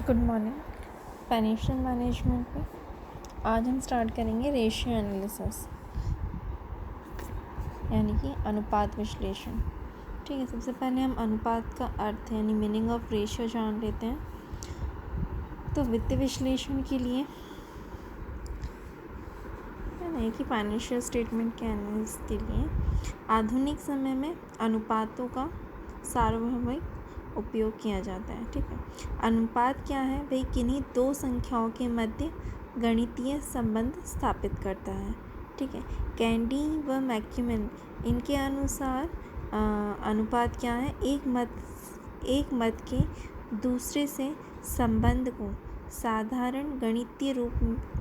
Good morning. Financial management में आज हम स्टार्ट करेंगे रेशियो एनालिसिस यानी कि अनुपात विश्लेषण। ठीक है, सबसे पहले हम अनुपात का अर्थ यानी मीनिंग ऑफ रेशियो जान लेते हैं। तो वित्तीय विश्लेषण के लिए है ना कि फाइनेंशियल स्टेटमेंट के एनालिसिस के लिए आधुनिक समय में अनुपातों का सार्वभौमिक उपयोग किया जाता है। ठीक है, अनुपात क्या है भाई? किन्हीं दो संख्याओं के मध्य गणितीय संबंध स्थापित करता है। ठीक है, कैंडी व मैक्यूमेन इनके अनुसार अनुपात क्या है? एक मत के दूसरे से संबंध को साधारण गणितीय रूप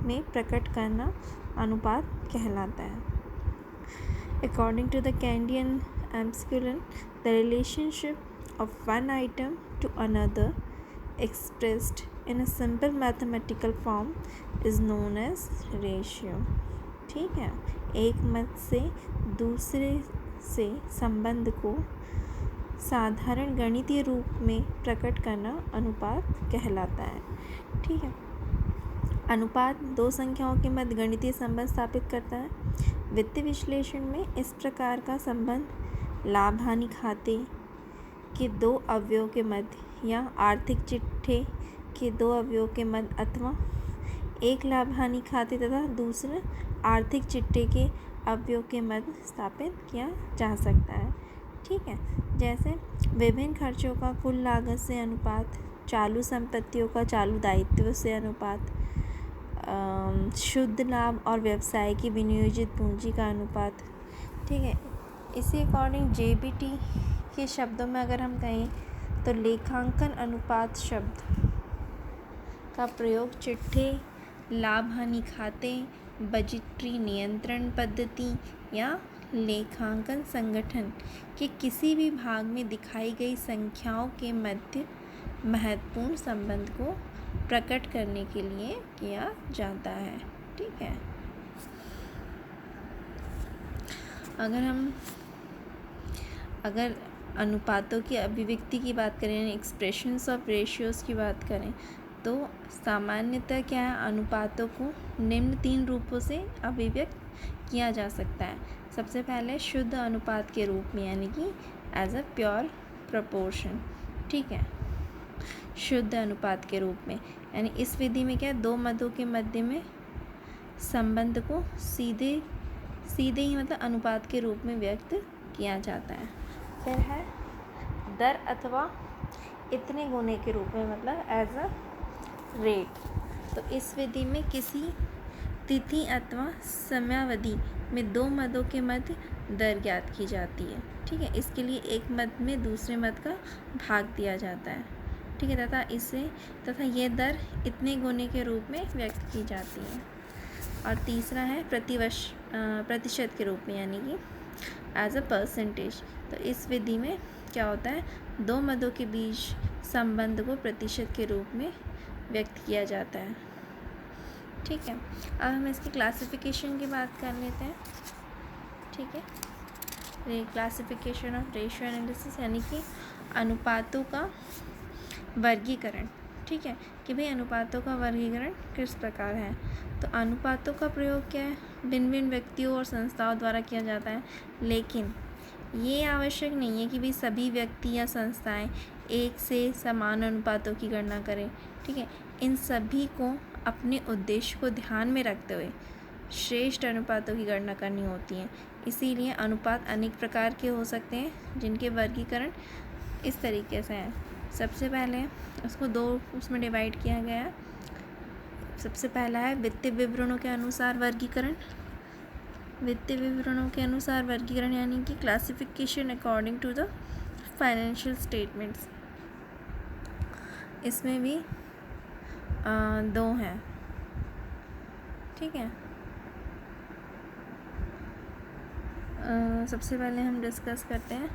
में प्रकट करना अनुपात कहलाता है। According to the Candian Amsculin, the relationship of one item to another expressed in a simple mathematical form is known as ratio. ठीक है, एक मत से दूसरे से संबंध को साधारण गणितीय रूप में प्रकट करना अनुपात कहलाता है। ठीक है, अनुपात दो संख्याओं के मध्य गणितीय संबंध स्थापित करता है। वित्तीय विश्लेषण में इस प्रकार का संबंध लाभ हानि खाते के दो अवयवों के मध्य या आर्थिक चिट्ठे के दो अवयवों के मध्य अथवा एक लाभ हानि खाते तथा दूसरे आर्थिक चिट्ठे के अवयवों के मध्य स्थापित किया जा सकता है। ठीक है, जैसे विभिन्न खर्चों का कुल लागत से अनुपात, चालू संपत्तियों का चालू दायित्व से अनुपात, शुद्ध लाभ और व्यवसाय की विनियोजित पूंजी का अनुपात। ठीक है, इसी अकॉर्डिंग जेबीटी के शब्दों में अगर हम कहें तो लेखांकन अनुपात शब्द का प्रयोग चिट्ठे, लाभ हानि खाते, बजटरी नियंत्रण पद्धति या लेखांकन संगठन के किसी भी भाग में दिखाई गई संख्याओं के मध्य महत्वपूर्ण संबंध को प्रकट करने के लिए किया जाता है। ठीक है, अगर अनुपातों की अभिव्यक्ति की बात करें, एक्सप्रेशंस ऑफ रेशियोज की बात करें, तो सामान्यतः क्या है? अनुपातों को निम्न तीन रूपों से अभिव्यक्त किया जा सकता है। सबसे पहले शुद्ध अनुपात के रूप में यानी कि एज अ प्योर प्रपोर्शन। ठीक है, शुद्ध अनुपात के रूप में यानी इस विधि में क्या है? दो मदों के मध्य में संबंध को सीधे ही मतलब अनुपात के रूप में व्यक्त किया जाता है। फिर है दर अथवा इतने गुने के रूप में मतलब एज अ रेट। तो इस विधि में किसी तिथि अथवा समयावधि में दो मदों के मध्य दर ज्ञात की जाती है। ठीक है, इसके लिए एक मद में दूसरे मद का भाग दिया जाता है। ठीक है, तथा ये दर इतने गुने के रूप में व्यक्त की जाती है। और तीसरा है प्रतिशत के रूप में यानी कि एज अ परसेंटेज। तो इस विधि में क्या होता है? दो मदों के बीच संबंध को प्रतिशत के रूप में व्यक्त किया जाता है। ठीक है, अब हम इसकी क्लासिफिकेशन की बात कर लेते हैं। ठीक है, क्लासिफिकेशन ऑफ रेशियो एनालिसिस यानी कि अनुपातों का वर्गीकरण। ठीक है, कि भाई अनुपातों का वर्गीकरण किस प्रकार है? तो अनुपातों का प्रयोग क्या है? भिन्न भिन्न व्यक्तियों और संस्थाओं द्वारा किया जाता है, लेकिन ये आवश्यक नहीं है कि भाई सभी व्यक्ति या संस्थाएं एक से समान अनुपातों की गणना करें। ठीक है, इन सभी को अपने उद्देश्य को ध्यान में रखते हुए श्रेष्ठ अनुपातों की गणना करनी होती है। इसीलिए अनुपात अनेक प्रकार के हो सकते हैं, जिनके वर्गीकरण इस तरीके से हैं। सबसे पहले उसको दो उसमें डिवाइड किया गया है। सबसे पहला है वित्तीय विवरणों के अनुसार वर्गीकरण। वित्तीय विवरणों के अनुसार वर्गीकरण यानी कि classification according to the financial statements. इसमें भी दो हैं। ठीक है, सबसे पहले हम डिस्कस करते हैं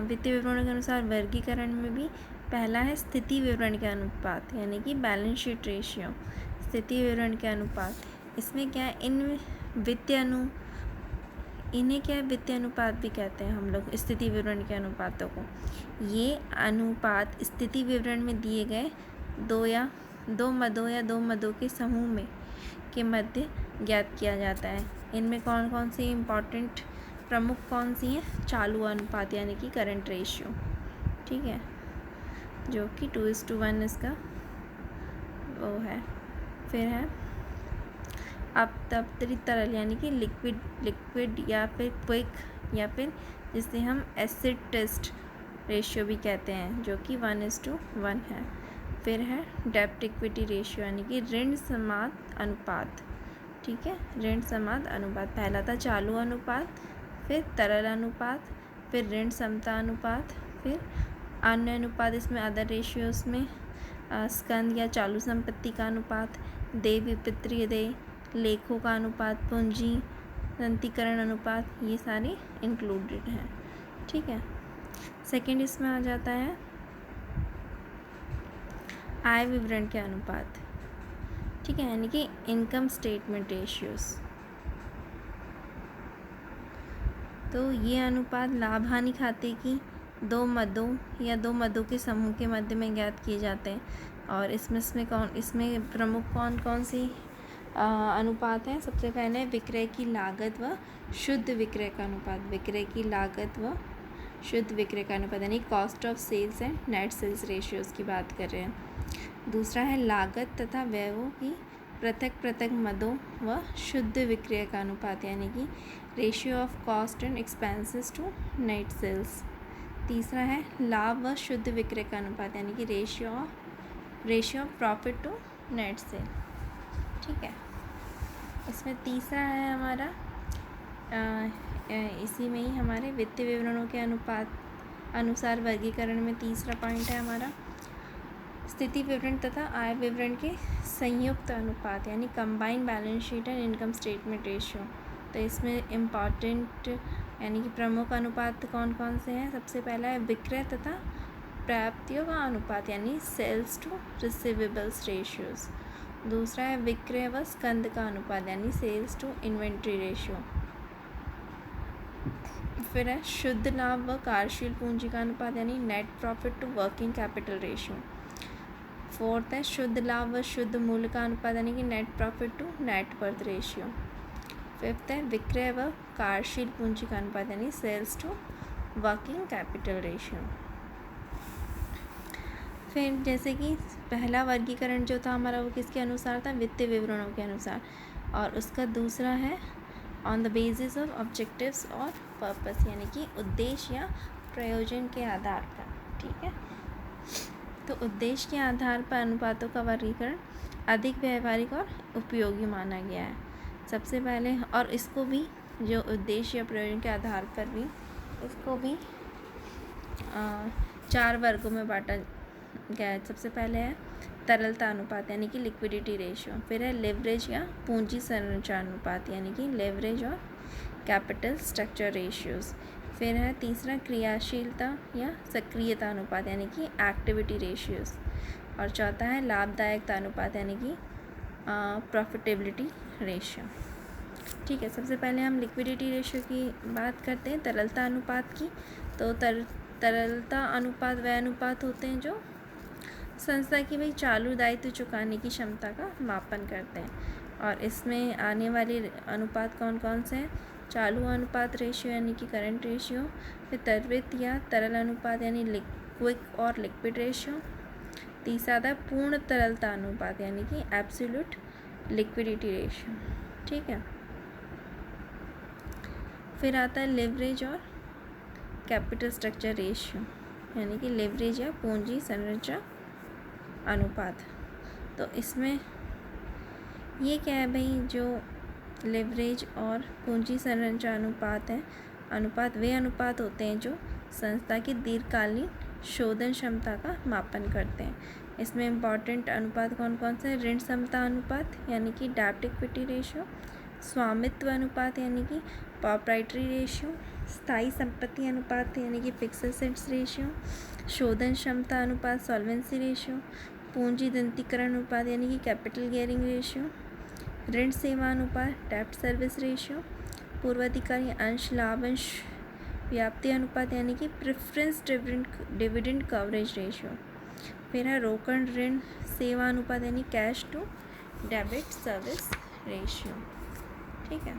वित्तीय विवरणों के अनुसार वर्गीकरण में भी पहला है स्थिति विवरण के अनुपात यानी कि बैलेंस शीट रेशियो। स्थिति विवरण के अनुपात इसमें क्या है? इन इन्हें क्या वित्तीय अनुपात भी कहते हैं हम लोग, स्थिति विवरण के अनुपातों को। ये अनुपात स्थिति विवरण में दिए गए दो मदों के समूह में के मध्य ज्ञात किया जाता है। इनमें कौन कौन सी इम्पॉर्टेंट प्रमुख कौन सी हैं? चालू अनुपात यानी कि करंट रेशियो, ठीक है, जो कि 2:1 इसका वो है। फिर है अपतरित तरल यानी कि लिक्विड या फिर क्विक या फिर जिसे हम एसिड टेस्ट रेशियो भी कहते हैं, जो कि 1:1 है। फिर है डेब्ट इक्विटी रेशियो यानी कि ऋण समाद अनुपात, ठीक है, ऋण समाद अनुपात। पहला था चालू अनुपात, फिर तरल अनुपात, फिर ऋण समता अनुपात, फिर अन्य अनुपात। इसमें अदर रेशियोज में स्कंद या चालू संपत्ति का अनुपात, देय विपत्रीय देय, लेखों का अनुपात, पूंजी संतीकरण अनुपात, ये सारे इंक्लूडेड हैं, ठीक है। सेकंड इसमें आ जाता है आय विवरण के अनुपात, ठीक है, यानी कि इनकम स्टेटमेंट रेशियोज। तो ये अनुपात लाभ हानि खाते की दो मदों के समूह के मध्य में ज्ञात किए जाते हैं। और इसमें प्रमुख कौन कौन सी अनुपात हैं? सबसे पहले विक्रय की लागत व शुद्ध विक्रय का अनुपात। विक्रय की लागत व शुद्ध विक्रय का अनुपात यानी cost of sales and net sales ratios की बात कर रहे हैं। दूसरा है लागत तथा व्ययों की पृथक मदों व शुद्ध विक्रय का अनुपात यानी कि ratio of cost and expenses to net sales. तीसरा है लाभ व शुद्ध विक्रय का अनुपात यानी कि ratio of profit to net sale, ठीक है। इसमें तीसरा है हमारा इसी में ही हमारे वित्तीय विवरणों के अनुसार वर्गीकरण में तीसरा पॉइंट है हमारा स्थिति विवरण तथा आय विवरण के संयुक्त अनुपात यानी combined balance sheet and income statement ratio. तो इसमें इम्पॉर्टेंट यानी कि प्रमुख अनुपात कौन कौन से हैं? सबसे पहला है विक्रय तथा प्राप्तियों का अनुपात यानी सेल्स टू रिसीवेबल्स रेशियोज। दूसरा है विक्रय व स्कंद का अनुपात यानी सेल्स टू इन्वेंट्री रेशियो। फिर है शुद्ध लाभ व कार्यशील पूंजी का अनुपात यानी net profit to working capital ratio. Fourth है शुद्ध लाभ व शुद्ध मूल्य का अनुपात यानी कि net profit to net worth ratio. Fifth है विक्रय व कार्यशील पूंजी का अनुपात यानी sales to working capital ratio. फिर जैसे कि पहला वर्गीकरण जो था हमारा वो किसके अनुसार था? वित्तीय विवरणों के अनुसार। और उसका दूसरा है on the basis of objectives और पर्पस यानी कि उद्देश्य या प्रयोजन के आधार पर, ठीक है। तो उद्देश्य के आधार पर अनुपातों का वर्गीकरण अधिक व्यवहारिक और उपयोगी माना गया है। सबसे पहले और इसको भी जो उद्देश्य या प्रयोजन के आधार पर भी इसको भी 4 वर्गों में बांटा गया है। सबसे पहले है तरलता अनुपात यानी कि लिक्विडिटी रेशियो। फिर है लेवरेज या पूंजी संरचना अनुपात यानी कि लेवरेज और कैपिटल स्ट्रक्चर रेशियोज। फिर है तीसरा क्रियाशीलता या सक्रियता अनुपात यानी कि एक्टिविटी रेशियोज। और चौथा है लाभदायकता अनुपात यानी कि प्रॉफिटेबिलिटी रेशियो, ठीक है। सबसे पहले हम लिक्विडिटी रेशियो की बात करते हैं, तरलता अनुपात की। तो तरलता अनुपात वह अनुपात होते हैं जो संस्था की भाई चालू दायित्व चुकाने की क्षमता का मापन करते हैं। और इसमें आने वाले अनुपात कौन कौन से हैं? चालू अनुपात रेशियो यानी कि करंट रेशियो। फिर तरवित या तरल अनुपात यानी क्विक और लिक्विड रेशियो। तीसरा था पूर्ण तरलता अनुपात यानी कि एब्सोल्यूट लिक्विडिटी रेशियो, ठीक है। फिर आता है लेवरेज और कैपिटल स्ट्रक्चर रेशियो यानी कि लेवरेज या पूंजी संरचना अनुपात। तो इसमें ये क्या है भाई, जो लेवरेज और पूंजी संरचना अनुपात है, अनुपात वे अनुपात होते हैं जो संस्था की दीर्घकालीन शोधन क्षमता का मापन करते हैं। इसमें इम्पॉर्टेंट अनुपात कौन कौन से हैं? ऋण समता अनुपात यानी कि डेब्ट इक्विटी रेशियो, स्वामित्व अनुपात यानी कि प्रॉप्राइटरी रेशियो, स्थायी संपत्ति अनुपात यानी कि फिक्स एसेट्स रेशियो, शोधन क्षमता अनुपात सॉल्वेंसी रेशियो, पूंजी दंतीकरण अनुपात यानी कि कैपिटल गियरिंग रेशियो, ऋण सेवा अनुपात डेब्ट सर्विस रेशियो, पूर्वाधिकारी अंश लाभ अंश व्याप्ति अनुपात यानी कि प्रेफरेंस डिविडेंड कवरेज रेशियो। फिर है रोकड़ ऋण सेवा अनुपात यानी cash to debit service ratio. ठीक है,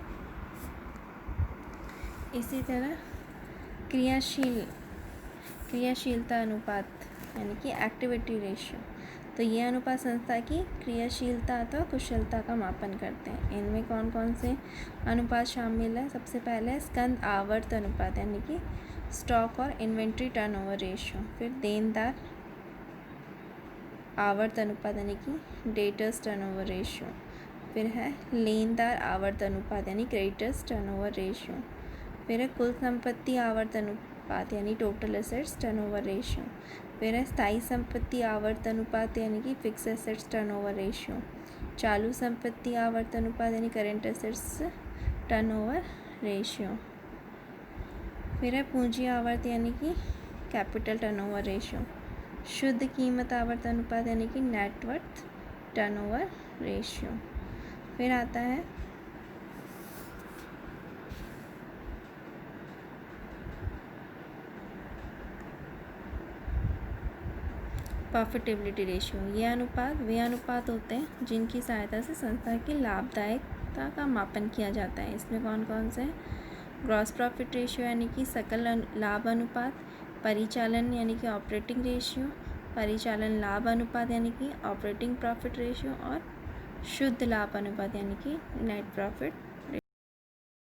इसी तरह क्रियाशीलता अनुपात यानी कि एक्टिविटी रेशियो। तो ये अनुपात संस्था की क्रियाशीलता अथवा कुशलता का मापन करते हैं। इनमें कौन कौन से अनुपात शामिल है? सबसे पहले है स्कंद आवर्त अनुपात यानी कि स्टॉक और इन्वेंट्री टर्नओवर रेशियो। फिर देनदार आवर्त अनुपात यानी कि डेटर्स टर्नओवर रेशियो। फिर है लेनदार आवर्त अनुपात यानी क्रेडिटर्स टर्नओवर रेशियो। फिर है कुल संपत्ति आवर्त अनुपात यानी टोटल एसेट्स टर्नओवर रेशियो। फिर है स्थायी संपत्ति आवर्त अनुपात यानी कि फिक्स एसेट्स टर्नओवर रेशियो। चालू संपत्ति आवर्त अनुपात यानी करेंट एसेट्स टर्नओवर रेशियो। फिर है पूंजी आवर्त यानी कि कैपिटल टर्नओवर रेशियो। शुद्ध कीमत आवर्त अनुपात यानी कि नेटवर्थ टर्नओवर रेशियो। फिर आता है प्रॉफिटेबिलिटी रेशियो। ये वे अनुपात होते हैं जिनकी सहायता से संस्था की लाभदायकता का मापन किया जाता है। इसमें कौन कौन से? ग्रॉस प्रॉफिट रेशियो यानी कि सकल लाभ अनुपात, परिचालन यानी कि ऑपरेटिंग रेशियो, परिचालन लाभ अनुपात यानी कि ऑपरेटिंग प्रॉफिट रेशियो और शुद्ध लाभ अनुपात यानी कि नेट प्रॉफिट